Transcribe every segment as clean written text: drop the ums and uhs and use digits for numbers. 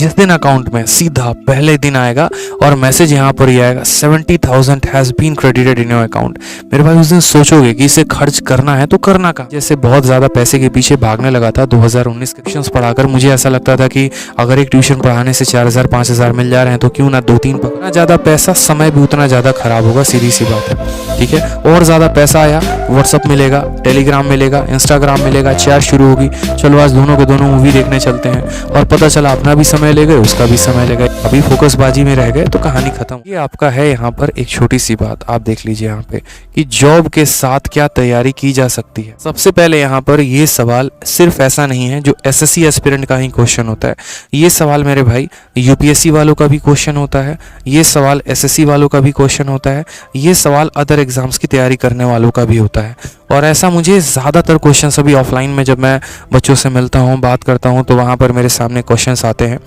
जिस दिन अकाउंट में सीधा पहले दिन आएगा और मैसेज यहाँ पर ही आएगा 70,000 has been credited in your account, मेरे भाई उस दिन सोचोगे कि इसे खर्च करना है तो करना कहाँ। जैसे बहुत ज़्यादा पैसे के पीछे भागने लगा था 2019 के ट्यूशन पढ़ाकर, मुझे ऐसा लगता था कि अगर एक ट्यूशन पढ़ाने से 4,000 5,000 मिल जा रहे हैं तो क्यों ना 2-3 पकड़ना। ज़्यादा पैसा, समय भी उतना ज़्यादा खराब होगा, सीधी सी बात है, ठीक है। और ज़्यादा पैसा आया, व्हाट्सअप मिलेगा, टेलीग्राम मिलेगा, इंस्टाग्राम मिलेगा, चैट शुरू होगी, चलो आज दोनों के दोनों मूवी देखने चलते हैं, और पता चला अपना भी समय ले गए, उसका भी समय ले गए, अभी फोकसबाजी में रह गए तो कहानी खत्म। ये आपका है यहाँ पर एक छोटी सी बात, आप देख लीजिए यहाँ पे कि जॉब के साथ क्या तैयारी की जा सकती है। सबसे पहले यहाँ पर ये सवाल सिर्फ ऐसा नहीं है जो एसएससी एस्पिरेंट का ही क्वेश्चन होता है, ये सवाल मेरे भाई यूपीएससी वालों का भी क्वेश्चन होता है, ये सवाल एसएससी वालों का भी क्वेश्चन होता है, ये सवाल अदर एग्जाम्स की तैयारी करने वालों का भी होता है। और ऐसा मुझे ज़्यादातर क्वेश्चन अभी ऑफलाइन में जब मैं बच्चों से मिलता हूँ, बात करता हूँ, तो वहाँ पर मेरे सामने क्वेश्चंस आते हैं,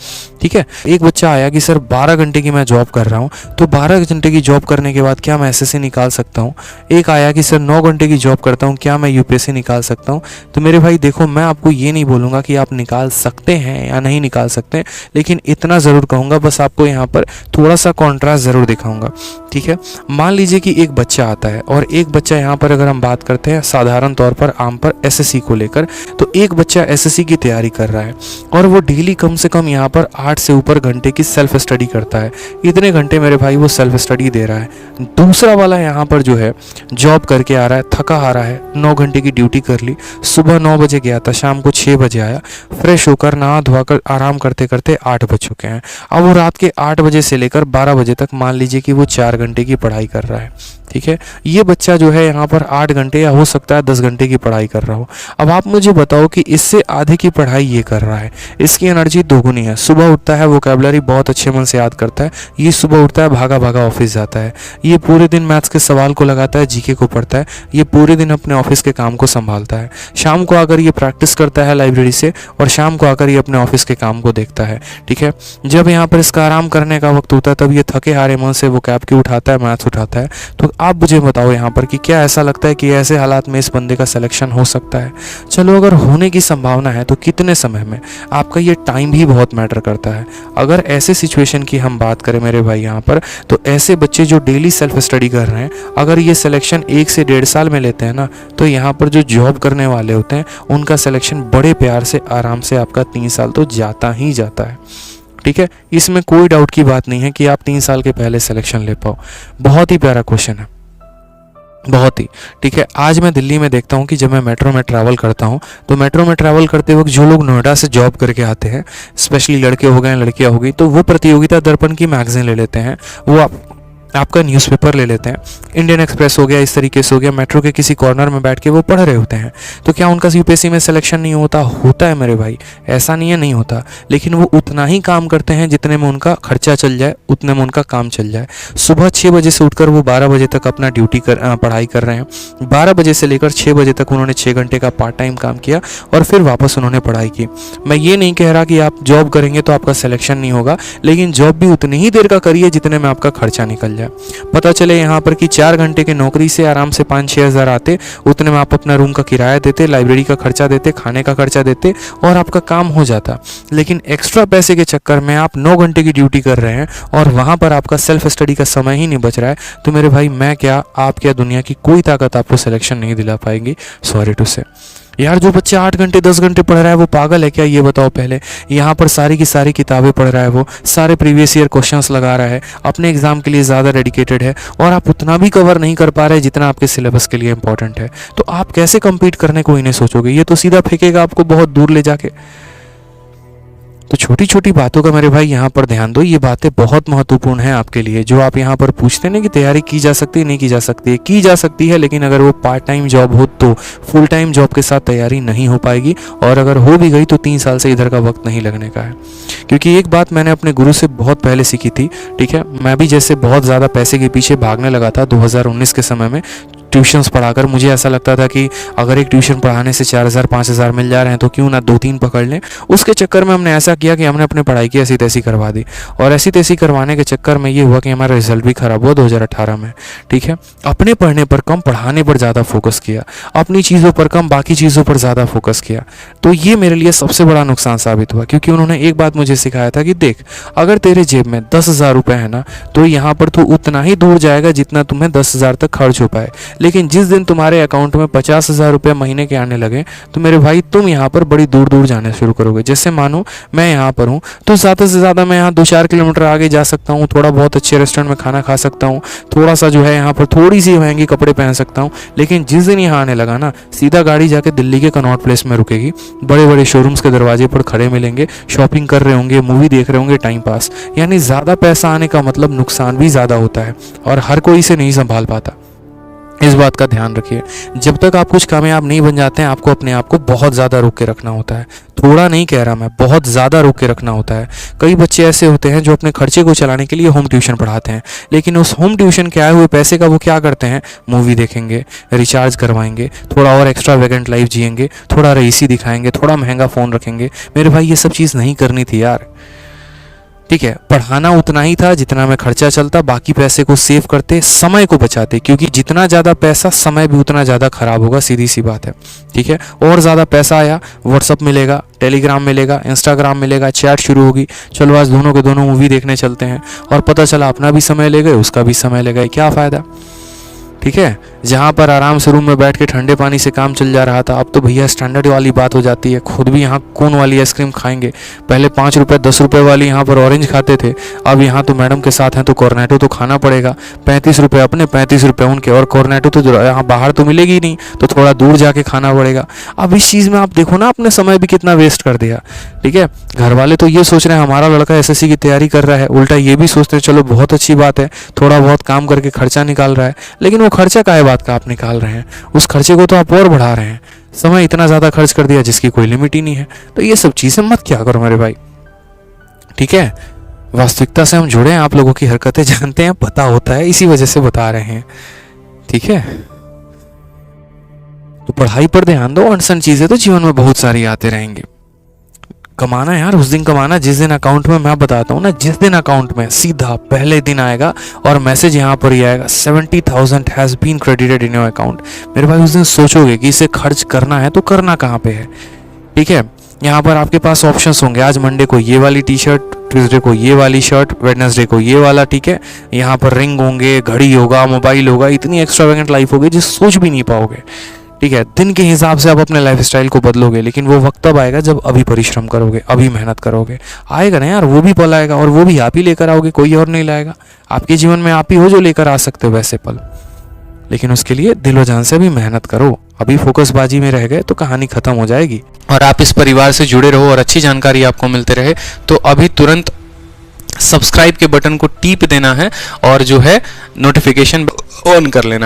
ठीक है। एक बच्चा आया कि सर 12 घंटे की मैं जॉब कर रहा हूँ, तो 12 घंटे की जॉब करने के बाद क्या मैं एसएससी निकाल सकता हूँ। एक आया कि सर 9 घंटे की जॉब करता हूँ, क्या मैं यूपीएससी निकाल सकता हूँ। तो मेरे भाई देखो, मैं आपको ये नहीं बोलूँगा कि आप निकाल सकते हैं या नहीं निकाल सकते, लेकिन इतना ज़रूर कहूँगा, बस आपको यहाँ पर थोड़ा सा कॉन्ट्रास्ट ज़रूर दिखाऊँगा, ठीक है। मान लीजिए कि एक बच्चा आता है और एक बच्चा यहाँ पर अगर हम बात करते हैं साधारण तौर पर आम पर एसएससी को लेकर, तो एक बच्चा एसएससी की तैयारी कर रहा है और वो डेली कम से कम यहाँ पर 8 से ऊपर घंटे की सेल्फ स्टडी करता है। इतने घंटे मेरे भाई वो सेल्फ स्टडी दे रहा है। दूसरा वाला यहाँ पर जो है जॉब करके आ रहा है, थका आ रहा है, 9 घंटे की ड्यूटी कर ली, सुबह 9 बजे गया था, शाम को 6 बजे आया, फ्रेश होकर नहा धोकर आराम करते करते 8 बज चुके हैं। अब वो रात के 8 बजे से लेकर 12 बजे तक मान लीजिए कि वो 4 घंटे की पढ़ाई कर रहा है, ठीक है। ये बच्चा जो है यहाँ पर 8 घंटे या हो सकता है 10 घंटे की पढ़ाई कर रहा हो। अब आप मुझे बताओ कि इससे आधे की पढ़ाई ये कर रहा है, इसकी एनर्जी दोगुनी है। सुबह उठता है, वोकैबुलरी बहुत अच्छे मन से याद करता है, ये सुबह उठता है भागा भागा ऑफिस जाता है, ये पूरे दिन मैथ्स के सवाल को लगाता है, जीके को पढ़ता है, ये पूरे दिन अपने ऑफिस के काम को संभालता है। शाम को आकर ये प्रैक्टिस करता है लाइब्रेरी से और शाम को आकर ये अपने ऑफिस के काम को देखता है, ठीक है। जब यहाँ पर इसका आराम करने का वक्त होता है तब ये थके हारे मन से वोकैब की उठाता है, मैथ्स उठाता है। तो आप मुझे बताओ यहाँ पर कि क्या ऐसा लगता है कि ऐसे हालात में इस बंदे का सिलेक्शन हो सकता है? चलो अगर होने की संभावना है तो कितने समय में? आपका ये टाइम भी बहुत मैटर करता है। अगर ऐसे सिचुएशन की हम बात करें मेरे भाई यहाँ पर, तो ऐसे बच्चे जो डेली सेल्फ स्टडी कर रहे हैं, अगर ये सिलेक्शन 1 से 1.5 साल में लेते हैं ना, तो यहाँ पर जो जॉब करने वाले होते हैं उनका सिलेक्शन बड़े प्यार से आराम से आपका 3 साल तो जाता ही जाता है, ठीक है। इसमें कोई डाउट की बात नहीं है कि आप 3 साल के पहले सिलेक्शन ले पाओ। बहुत ही प्यारा क्वेश्चन है, बहुत ही, ठीक है। आज मैं दिल्ली में देखता हूँ कि जब मैं मेट्रो में ट्रैवल करता हूँ तो मेट्रो में ट्रैवल करते वक्त जो लोग नोएडा से जॉब करके आते हैं, स्पेशली लड़के हो गए लड़कियाँ हो गई, तो वो प्रतियोगिता दर्पण की मैगजीन ले लेते हैं, वो आपका न्यूज़पेपर ले लेते हैं, इंडियन एक्सप्रेस हो गया, इस तरीके से हो गया, मेट्रो के किसी कॉर्नर में बैठ के वो पढ़ रहे होते हैं। तो क्या उनका यूपीएससी में सिलेक्शन नहीं होता? होता है मेरे भाई, ऐसा नहीं है नहीं होता, लेकिन वो उतना ही काम करते हैं जितने में उनका खर्चा चल जाए, उतने में उनका काम चल जाए। सुबह 6 बजे से उठकर वो 12 बजे तक अपना पढ़ाई कर रहे हैं। 12 बजे से लेकर 6 बजे तक उन्होंने 6 घंटे का पार्ट टाइम काम किया और फिर वापस उन्होंने पढ़ाई की। मैं ये नहीं कह रहा कि आप जॉब करेंगे तो आपका सिलेक्शन नहीं होगा, लेकिन जॉब भी उतनी ही देर का करिए जितने में आपका खर्चा निकल जाए। पता चले यहाँ पर कि 4 घंटे के नौकरी से आराम से 5-6 हज़ार आते, उतने में आप अपना रूम का किराया देते, लाइब्रेरी का खर्चा देते, खाने का खर्चा देते और आपका काम हो जाता। लेकिन एक्स्ट्रा पैसे के चक्कर में आप 9 घंटे की ड्यूटी कर रहे हैं और वहाँ पर आपका सेल्फ स्टडी का समय ही नहीं बच रहा है। तो मेरे भाई मैं क्या, आप क्या, दुनिया की कोई ताकत आपको सिलेक्शन नहीं दिला पाएंगी, सॉरी टू से। यार जो बच्चा 8 घंटे 10 घंटे पढ़ रहा है वो पागल है क्या? ये बताओ पहले। यहाँ पर सारी की सारी किताबें पढ़ रहा है, वो सारे प्रीवियस ईयर क्वेश्चंस लगा रहा है, अपने एग्जाम के लिए ज़्यादा डेडिकेटेड है और आप उतना भी कवर नहीं कर पा रहे जितना आपके सिलेबस के लिए इंपॉर्टेंट है। तो आप कैसे कम्पीट करने को इन्हें सोचोगे? ये तो सीधा फेंकेगा आपको बहुत दूर ले जाके। तो छोटी छोटी बातों का मेरे भाई यहाँ पर ध्यान दो, ये बातें बहुत महत्वपूर्ण हैं आपके लिए। जो आप यहाँ पर पूछते हैं कि तैयारी की जा सकती है, नहीं की जा सकती है, की जा सकती है, लेकिन अगर वो पार्ट टाइम जॉब हो तो फुल टाइम जॉब के साथ तैयारी नहीं हो पाएगी, और अगर हो भी गई तो 3 साल से इधर का वक्त नहीं लगने का है। क्योंकि एक बात मैंने अपने गुरु से बहुत पहले सीखी थी, ठीक है। मैं भी जैसे बहुत ज़्यादा पैसे के पीछे भागने लगा था 2019 के समय में, ट्यूशन्स पढ़ाकर मुझे ऐसा लगता था कि अगर एक ट्यूशन पढ़ाने से 4,000 5,000 मिल जा रहे हैं तो क्यों ना 2-3 पकड़ लें। उसके चक्कर में हमने ऐसा किया कि हमने अपनी पढ़ाई की ऐसी तैसी करवा दी, और ऐसी तैसी करवाने के चक्कर में ये हुआ कि हमारा रिजल्ट भी खराब हुआ 2018 में। ठीक है, अपने पढ़ने पर कम, पढ़ाने पर ज़्यादा फोकस किया, अपनी चीज़ों पर कम, बाकी चीज़ों पर ज़्यादा फोकस किया। तो ये मेरे लिए सबसे बड़ा नुकसान साबित हुआ, क्योंकि उन्होंने एक बात मुझे सिखाया था कि देख, अगर तेरे जेब में 10,000 रुपये है ना, तो यहाँ पर तू उतना ही दूर जाएगा जितना तुम्हें 10,000 तक खर्च हो पाए। लेकिन जिस दिन तुम्हारे अकाउंट में 50,000 रुपये महीने के आने लगे तो मेरे भाई तुम यहाँ पर बड़ी दूर दूर जाने शुरू करोगे। जैसे मानो मैं यहाँ पर हूँ तो ज़्यादा से ज़्यादा मैं यहाँ 2-4 किलोमीटर आगे जा सकता हूँ, थोड़ा बहुत अच्छे रेस्टोरेंट में खाना खा सकता हूँ, थोड़ा सा जो है यहाँ पर थोड़ी सी महंगी कपड़े पहन सकता हूँ। लेकिन जिस दिन यहाँ आने लगा ना, सीधा गाड़ी जाके दिल्ली के कनॉट प्लेस में रुकेगी, बड़े बड़े शोरूम्स के दरवाजे पर खड़े मिलेंगे, शॉपिंग कर रहे होंगे, मूवी देख रहे होंगे, टाइम पास। यानी ज़्यादा पैसा आने का मतलब नुकसान भी ज़्यादा होता है, और हर कोई इसे नहीं संभाल पाता। इस बात का ध्यान रखिए, जब तक आप कुछ कामयाब नहीं बन जाते हैं, आपको अपने आप को बहुत ज़्यादा रोक के रखना होता है। थोड़ा नहीं कह रहा मैं, बहुत ज़्यादा रोक के रखना होता है। कई बच्चे ऐसे होते हैं जो अपने खर्चे को चलाने के लिए होम ट्यूशन पढ़ाते हैं, लेकिन उस होम ट्यूशन के आए हुए पैसे का वो क्या करते हैं, मूवी देखेंगे, रिचार्ज करवाएंगे, थोड़ा और एक्स्ट्रा वेकेंट लाइफ जिएंगे, थोड़ा रईसी दिखाएंगे, थोड़ा महंगा फ़ोन रखेंगे। मेरे भाई ये सब चीज़ नहीं करनी थी यार। ठीक है, पढ़ाना उतना ही था जितना में खर्चा चलता, बाकी पैसे को सेव करते, समय को बचाते, क्योंकि जितना ज़्यादा पैसा, समय भी उतना ज़्यादा खराब होगा, सीधी सी बात है। ठीक है, और ज़्यादा पैसा आया, व्हाट्सअप मिलेगा, टेलीग्राम मिलेगा, इंस्टाग्राम मिलेगा, चैट शुरू होगी, चलो आज दोनों के दोनों मूवी देखने चलते हैं, और पता चला अपना भी समय ले गए, उसका भी समय ले गए, क्या फ़ायदा। ठीक है, जहाँ पर आराम से रूम में बैठ के ठंडे पानी से काम चल जा रहा था, अब तो भैया स्टैंडर्ड वाली बात हो जाती है। खुद भी यहाँ कोन वाली आइसक्रीम खाएंगे, पहले 5 रुपये 10 रुपये वाली यहाँ पर ऑरेंज खाते थे, अब यहाँ तो मैडम के साथ हैं तो कॉर्नेटो तो खाना पड़ेगा। 35 रुपये अपने, 35 रुपये उनके, और कॉर्नेटो तो यहाँ बाहर तो मिलेगी नहीं, तो थोड़ा दूर जाके खाना पड़ेगा। अब इस चीज़ में आप देखो ना, अपने समय भी कितना वेस्ट कर दिया। ठीक है, घर वाले तो ये सोच रहे हैं हमारा लड़का एसएससी की तैयारी कर रहा है, उल्टा ये भी सोचते हैं चलो बहुत अच्छी बात है, थोड़ा बहुत काम करके खर्चा निकाल रहा है। लेकिन वो खर्चा काहे बात का आप निकाल रहे हैं, उस खर्चे को तो आप और बढ़ा रहे हैं। समय इतना ज़्यादा खर्च कर दिया जिसकी कोई लिमिट ही नहीं है। तो ये सब चीज़ें मत क्या करो मेरे भाई। ठीक है, वास्तविकता से हम जुड़े हैं, आप लोगों की हरकतें जानते हैं, पता होता है, इसी वजह से बता रहे हैं। ठीक है, तो पढ़ाई पर ध्यान दो, अनसन चीज़ें तो जीवन में बहुत सारी आते रहेंगे। कमाना यार उस दिन कमाना जिस दिन अकाउंट में, मैं बताता हूँ ना, जिस दिन अकाउंट में सीधा पहले दिन आएगा और मैसेज यहाँ पर ही आएगा 70,000 has been credited in your account. मेरे भाई उस दिन सोचोगे कि इसे खर्च करना है तो करना कहाँ पे है। ठीक है, यहाँ पर आपके पास ऑप्शंस होंगे, आज मंडे को ये वाली टी शर्ट, ट्यूसडे को ये वाली शर्ट, वेडनेसडे को ये वाला। ठीक है, यहाँ पर रिंग होंगे, घड़ी होगा, मोबाइल होगा, इतनी एक्स्ट्रावेगेंट लाइफ होगी जिस सोच भी नहीं पाओगे। ठीक है, दिन के हिसाब से आप अपने लाइफस्टाइल को बदलोगे, लेकिन वो वक्त तब आएगा जब अभी परिश्रम करोगे, अभी मेहनत करोगे। आएगा ना यार, वो भी पल आएगा, और वो भी आप ही लेकर आओगे, कोई और नहीं लाएगा। आपके जीवन में आप ही हो जो लेकर आ सकते हो वैसे पल, लेकिन उसके लिए दिलो जान से भी मेहनत करो। अभी फोकसबाजी में रह गए तो कहानी खत्म हो जाएगी। और आप इस परिवार से जुड़े रहो और अच्छी जानकारी आपको मिलते रहे, तो अभी तुरंत सब्सक्राइब के बटन को टीप देना है और जो है नोटिफिकेशन ऑन कर लेना है।